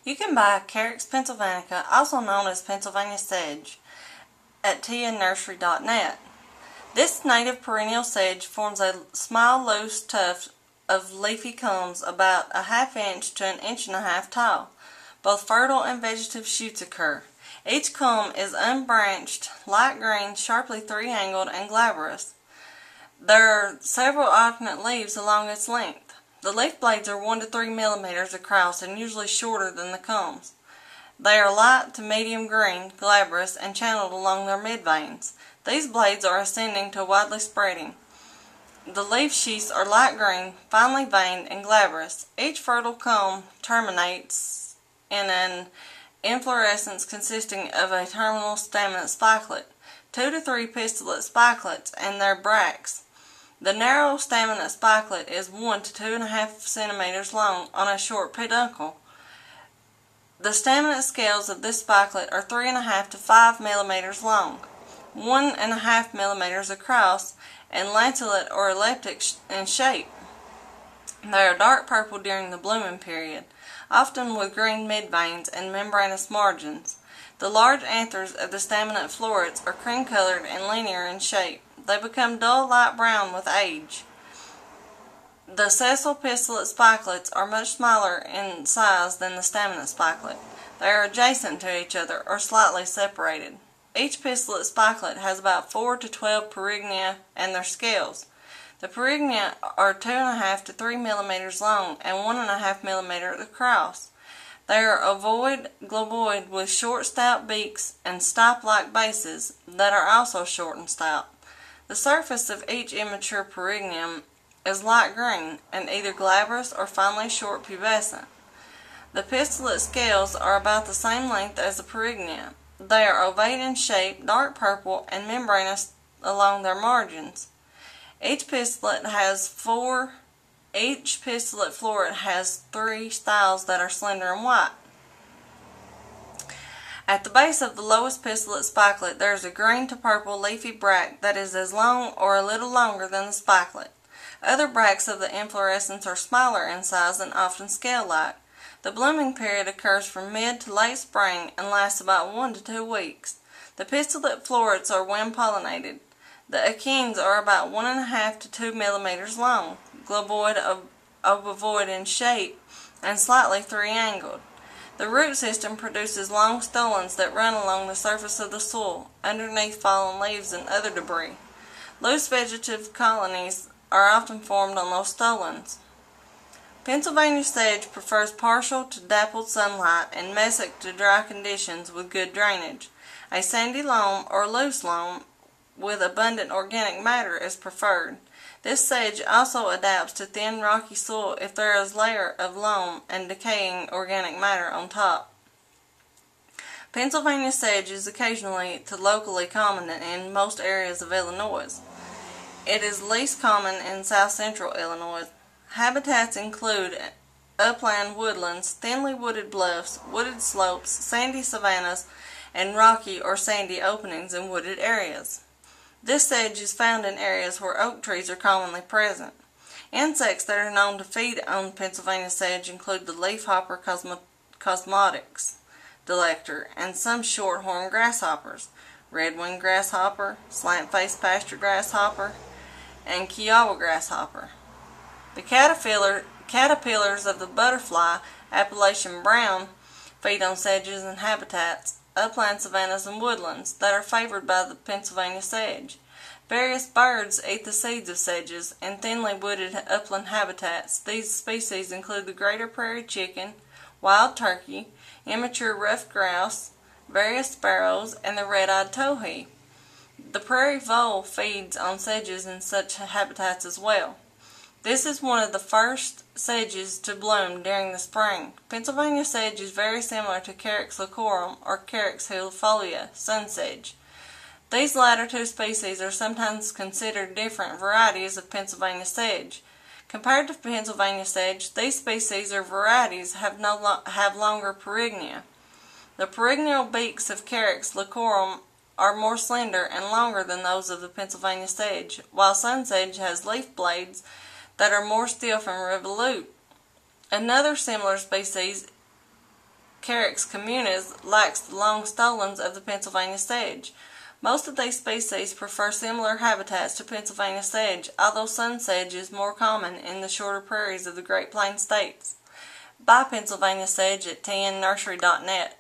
You can buy Carex pennsylvanica, also known as Pennsylvania sedge, at tianursery.net. This native perennial sedge forms a small, loose tuft of leafy culms about a ½ inch to 1.5 inches tall. Both fertile and vegetative shoots occur. Each culm is unbranched, light green, sharply three-angled, and glabrous. There are several alternate leaves along its length. The leaf blades are 1 to 3 millimeters across and usually shorter than the culms. They are light to medium green, glabrous, and channeled along their midveins. These blades are ascending to widely spreading. The leaf sheaths are light green, finely veined, and glabrous. Each fertile culm terminates in an inflorescence consisting of a terminal staminate spikelet, 2 to 3 pistillate spikelets, and their bracts. The narrow staminate spikelet is 1 to 2.5 centimeters long on a short peduncle. The staminate scales of this spikelet are 3.5 to 5 millimeters long, 1.5 millimeters across, and lanceolate or elliptic in shape. They are dark purple during the blooming period, often with green midveins and membranous margins. The large anthers of the staminate florets are cream-colored and linear in shape. They become dull light brown with age. The sessile pistillate spikelets are much smaller in size than the staminate spikelet. They are adjacent to each other or slightly separated. Each pistillate spikelet has about 4 to 12 perignia and their scales. The perignia are 2.5 to 3 millimeters long and 1.5 millimeters across. They are ovoid, globoid, with short stout beaks and stipe-like bases that are also short and stout. The surface of each immature perignium is light green and either glabrous or finely short pubescent. The pistillate scales are about the same length as the perignia. They are ovate in shape, dark purple, and membranous along their margins. Each pistillate floret has 3 styles that are slender and white. At the base of the lowest pistillate spikelet there is a green to purple leafy bract that is as long or a little longer than the spikelet. Other bracts of the inflorescence are smaller in size and often scale-like. The blooming period occurs from mid to late spring and lasts about 1 to 2 weeks. The pistillate florets are wind-pollinated. The achenes are about 1.5 to 2 millimeters long, globoid, ovoid in shape, and slightly three-angled. The root system produces long stolons that run along the surface of the soil, underneath fallen leaves and other debris. Loose vegetative colonies are often formed on those stolons. Pennsylvania sedge prefers partial to dappled sunlight and mesic to dry conditions with good drainage. A sandy loam or loose loam with abundant organic matter is preferred. This sedge also adapts to thin rocky soil if there is a layer of loam and decaying organic matter on top. Pennsylvania sedge is occasionally to locally common in most areas of Illinois. It is least common in south-central Illinois. Habitats include upland woodlands, thinly wooded bluffs, wooded slopes, sandy savannas, and rocky or sandy openings in wooded areas. This sedge is found in areas where oak trees are commonly present. Insects that are known to feed on Pennsylvania sedge include the leafhopper Cosmodix delector and some shorthorn grasshoppers, red-winged grasshopper, slant-faced pasture grasshopper, and Kiowa grasshopper. The caterpillars of the butterfly, Appalachian brown, feed on sedges and habitats, upland savannas and woodlands that are favored by the Pennsylvania sedge. Various birds eat the seeds of sedges in thinly wooded upland habitats. These species include the greater prairie chicken, wild turkey, immature ruffed grouse, various sparrows, and the red-eyed towhee. The prairie vole feeds on sedges in such habitats as well. This is one of the first sedges to bloom during the spring. Pennsylvania sedge is very similar to Carex leucorum or Carex helifolia, sun sedge. These latter two species are sometimes considered different varieties of Pennsylvania sedge. Compared to Pennsylvania sedge, these species or varieties have longer perignia. The perigneal beaks of Carex leucorum are more slender and longer than those of the Pennsylvania sedge, while sun sedge has leaf blades that are more stiff and revolute. Another similar species Carex communis lacks the long stolons of the Pennsylvania sedge. Most of these species prefer similar habitats to Pennsylvania sedge, although sun sedge is more common in the shorter prairies of the Great Plains states. Buy Pennsylvania sedge at tnnursery.net.